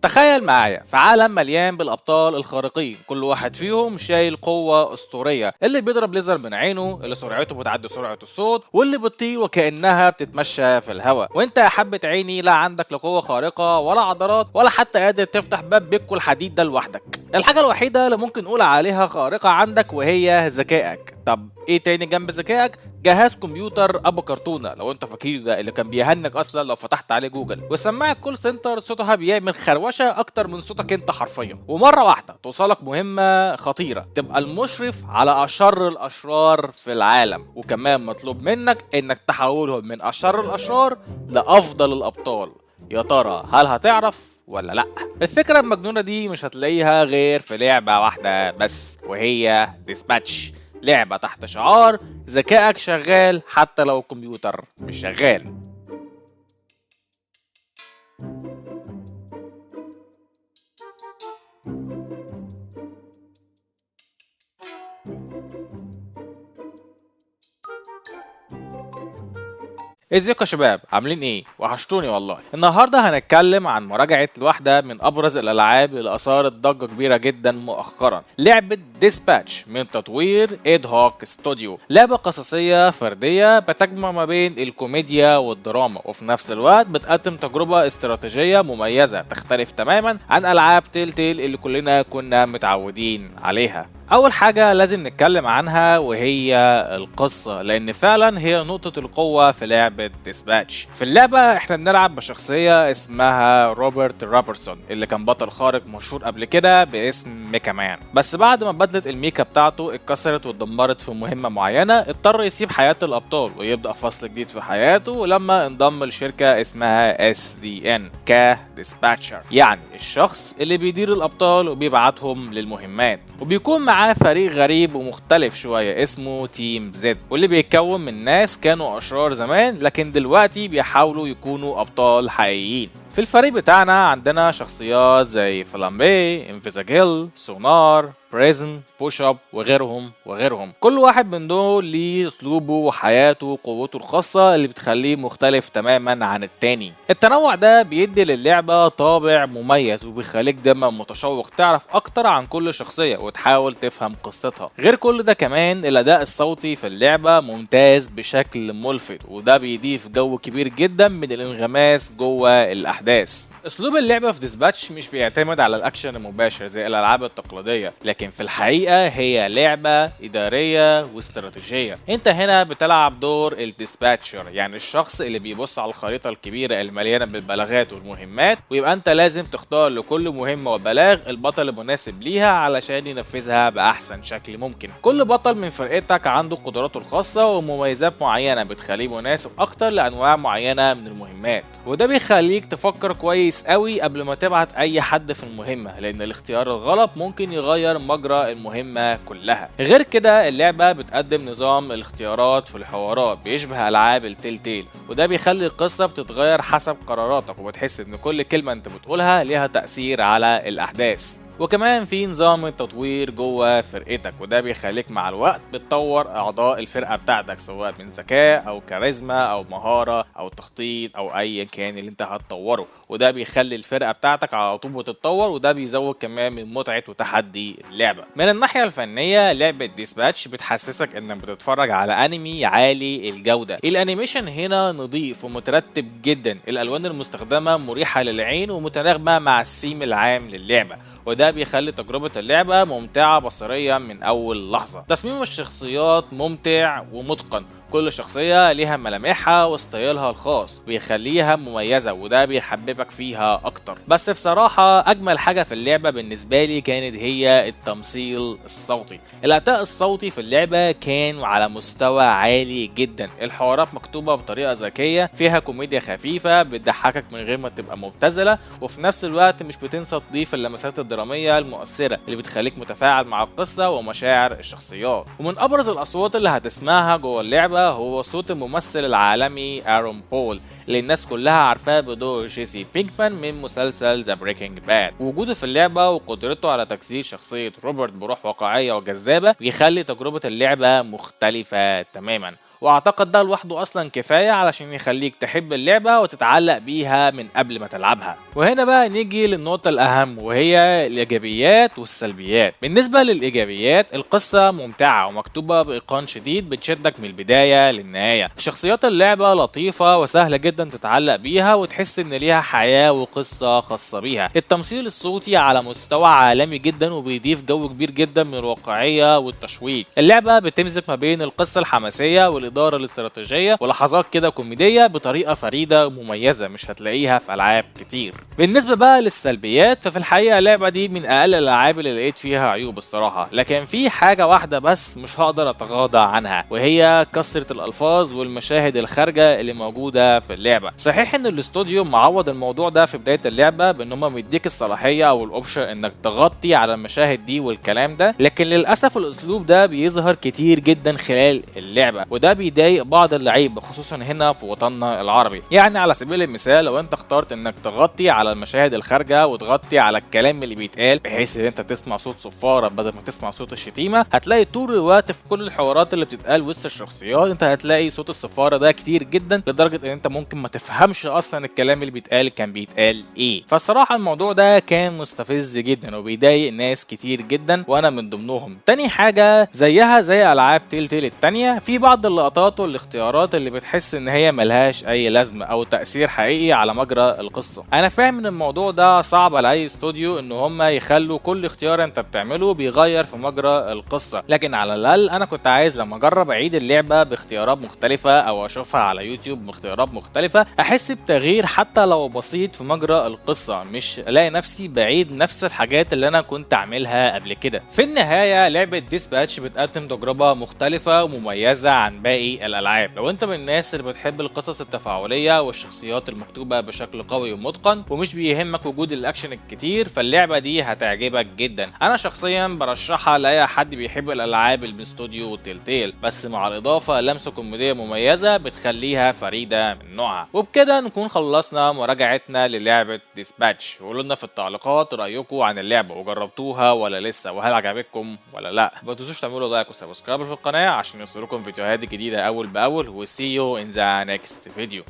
تخيل معايا في عالم مليان بالابطال الخارقين، كل واحد فيهم شايل قوة اسطورية، اللي بيضرب ليزر من عينه، اللي سرعته بتعدي سرعة الصوت، واللي بتطير وكأنها بتتمشى في الهواء. وانت يا حبة عيني لا عندك لا قوة خارقة ولا عضلات ولا حتى قادر تفتح باب بيتكو الحديد ده لوحدك. الحاجة الوحيدة اللي ممكن نقول عليها خارقة عندك وهي ذكائك. طب ايه تاني جنب ذكائك؟ جهاز كمبيوتر ابو كرتونه، لو انت فاكر ده اللي كان بيهنج اصلا لو فتحت عليه جوجل، وسماعه كول سنتر صوتها بيعمل خروشه اكتر من صوتك انت حرفيا، ومره واحده توصلك مهمه خطيره، تبقى المشرف على اشر الاشرار في العالم، وكمان مطلوب منك انك تحولهم من اشر الاشرار لافضل الابطال. يا ترى هل هتعرف ولا لا؟ الفكره المجنونه دي مش هتلاقيها غير في لعبه واحده بس، وهي ديسباتش، لعبة تحت شعار ذكائك شغال حتى لو الكمبيوتر مش شغال. ازيكم يا شباب، عاملين ايه؟ وحشتوني والله. النهارده هنتكلم عن مراجعه واحده من ابرز الالعاب اللي اثارت ضجه كبيره جدا مؤخرا، لعبه ديسباتش من تطوير ايد هوك ستوديو. لعبه قصصيه فرديه بتجمع ما بين الكوميديا والدراما، وفي نفس الوقت بتقدم تجربه استراتيجيه مميزه تختلف تماما عن العاب تيل اللي كلنا كنا متعودين عليها. اول حاجة لازم نتكلم عنها وهي القصة، لان فعلا هي نقطة القوة في لعبة ديسباتش. في اللعبة احنا بنلعب بشخصية اسمها روبرت رابرسون، اللي كان بطل خارق مشهور قبل كده باسم ميكا مان، بس بعد ما بدلة الميكا بتاعته اتكسرت واتدمرت في مهمة معينة اضطر يسيب حياة الابطال ويبدأ فصل جديد في حياته لما انضم لشركة اسمها SDN كديسباتشر، يعني الشخص اللي بيدير الابطال وبيبعتهم للمهمات. وبيكون معاه فريق غريب ومختلف شوية اسمه تيم زد، واللي بيتكون من ناس كانوا أشرار زمان لكن دلوقتي بيحاولوا يكونوا أبطال حقيقيين. في الفريق بتاعنا عندنا شخصيات زي فلامبي، انفيزاجيل، سونار، بريزن، بوش اب وغيرهم. كل واحد من دول ليه اسلوبه وحياته وقوته الخاصة اللي بتخليه مختلف تماما عن التاني. التنوع ده بيدي للعبة طابع مميز وبيخليك دايما متشوق تعرف اكتر عن كل شخصية وتحاول تفهم قصتها. غير كل ده كمان الاداء الصوتي في اللعبة ممتاز بشكل ملفت، وده بيضيف جو كبير جدا من الانغماس جوه الاحداث. اسلوب اللعبة في ديسباتش مش بيعتمد على الاكشن المباشر زي الالعاب التقليدية، لكن في الحقيقة هي لعبة إدارية واستراتيجية. انت هنا بتلعب دور الديسباتشر، يعني الشخص اللي بيبص على الخريطة الكبيرة المليانة بالبلاغات والمهمات، ويبقى انت لازم تختار لكل مهمة وبلاغ البطل المناسب ليها علشان ينفذها بأحسن شكل ممكن. كل بطل من فرقتك عنده قدراته الخاصة ومميزات معينة بتخليه مناسب أكتر لأنواع معينة من المهمات، وده بيخليك تفكر كويس قوي قبل ما تبعت أي حد في المهمة، لأن الاختيار الغلط ممكن يغير مجرى المهمة كلها. غير كده اللعبة بتقدم نظام الاختيارات في الحوارات بيشبه ألعاب التيل، وده بيخلي القصة بتتغير حسب قراراتك، وبتحس ان كل كلمة انت بتقولها ليها تأثير على الأحداث. وكمان في نظام التطوير جوه فرقتك، وده بيخليك مع الوقت بتطور اعضاء الفرقه بتاعتك سواء من ذكاء او كاريزما او مهاره او تخطيط او ايا كان اللي انت هتطوره، وده بيخلي الفرقه بتاعتك على طول بتتطور، وده بيزود كمان من متعه وتحدي اللعبه. من الناحيه الفنيه لعبه ديسباتش بتحسسك انك بتتفرج على انمي عالي الجوده. الانيميشن هنا نظيف ومترتب جدا، الالوان المستخدمه مريحه للعين ومتناغمه مع الثيم العام للعبه، وده بيخلي تجربة اللعبة ممتعة بصريا من أول لحظة. تصميم الشخصيات ممتع ومتقن، كل شخصية ليها ملامحها وستايلها الخاص بيخليها مميزة، وده بيحببك فيها أكتر. بس بصراحة أجمل حاجة في اللعبة بالنسبة لي كانت هي التمثيل الصوتي. الأداء الصوتي في اللعبة كان على مستوى عالي جدا، الحوارات مكتوبة بطريقة ذكية فيها كوميديا خفيفة بتضحكك من غير ما تبقى مبتذلة، وفي نفس الوقت مش بتنسى تضيف اللمسات الدرامية المؤثرة اللي بتخليك متفاعل مع القصة ومشاعر الشخصيات. ومن أبرز الأصوات اللي هتسمعها جوه اللعبة اللعبة هو صوت الممثل العالمي آرون بول اللي الناس كلها عارفاه بدور جيسي بينكمان من مسلسل ذا بريكنج باد. وجوده في اللعبة وقدرته على تجسيد شخصية روبرت بروح واقعية وجذابة بيخلي تجربة اللعبة مختلفة تماما، واعتقد ده لوحده اصلا كفايه علشان يخليك تحب اللعبه وتتعلق بيها من قبل ما تلعبها. وهنا بقى نيجي للنقطه الاهم وهي الايجابيات والسلبيات. بالنسبه للايجابيات، القصه ممتعه ومكتوبه باتقان شديد بتشدك من البدايه للنهايه. شخصيات اللعبه لطيفه وسهله جدا تتعلق بيها وتحس ان ليها حياه وقصه خاصه بيها. التمثيل الصوتي على مستوى عالمي جدا وبيضيف جو كبير جدا من الواقعيه والتشويق. اللعبه بتمزج ما بين القصه الحماسيه والإدارة الاستراتيجية ولحظات كده كوميدية بطريقة فريدة ومميزة مش هتلاقيها في ألعاب كتير. بالنسبة بقى للسلبيات، ففي الحقيقة اللعبة دي من أقل الألعاب اللي لقيت فيها عيوب الصراحة، لكن في حاجة واحدة بس مش هقدر أتغاضى عنها وهي كثرة الألفاظ والمشاهد الخارجة اللي موجودة في اللعبة. صحيح إن الاستوديو معوض الموضوع ده في بداية اللعبة بإن هما مديك الصلاحية أو الأوبشن إنك تغطي على المشاهد دي والكلام ده، لكن للأسف الأسلوب ده بيظهر كتير جدا خلال اللعبة، وده بيضايق بعض اللعيبه خصوصا هنا في وطننا العربي. يعني على سبيل المثال لو انت اخترت انك تغطي على المشاهد الخارجه وتغطي على الكلام اللي بيتقال بحيث ان انت تسمع صوت صفاره بدل ما تسمع صوت الشتيمه، هتلاقي طول الوقت في كل الحوارات اللي بتتقال وسط الشخصيات انت هتلاقي صوت الصفاره ده كتير جدا لدرجه ان انت ممكن ما تفهمش اصلا الكلام اللي بيتقال كان بيتقال ايه. فالصراحه الموضوع ده كان مستفز جدا وبيضايق ناس كتير جدا وانا من ضمنهم. تاني حاجه زيها زي العاب تيل تيل التانيه، في بعض اللقطات والاختيارات اللي بتحس ان هي ملهاش اي لازمه او تاثير حقيقي على مجرى القصه. انا فاهم ان الموضوع ده صعب على اي استوديو ان هم يخلوا كل اختيار انت بتعمله بيغير في مجرى القصه، لكن على الاقل انا كنت عايز لما اجرب اعيد اللعبه باختيارات مختلفه او اشوفها على يوتيوب باختيارات مختلفه احس بتغيير حتى لو بسيط في مجرى القصه، مش الاقي نفسي بعيد نفس الحاجات اللي انا كنت اعملها قبل كده. في النهايه لعبه ديسباتش بتقدم تجربه مختلفه ومميزه عن باقي الالعاب. لو انت من الناس اللي بتحب القصص التفاعليه والشخصيات المكتوبه بشكل قوي ومتقن ومش بيهمك وجود الاكشن الكتير، فاللعبه دي هتعجبك جدا. انا شخصيا برشحها لاي حد بيحب الالعاب من استوديو تيل تيل، بس مع الاضافه لمسه كوميديه مميزه بتخليها فريده من نوعها. وبكده نكون خلصنا مراجعتنا للعبه ديسباتش. وقولوا لنا في التعليقات رايكم عن اللعبه وجربتوها ولا لسه، وهل عجبتكم ولا لا. ما تنسوش تعملوا لايك وسبسكرايب في القناه عشان يوصلكم فيديوهات جديده اول باول. و see you in the next video.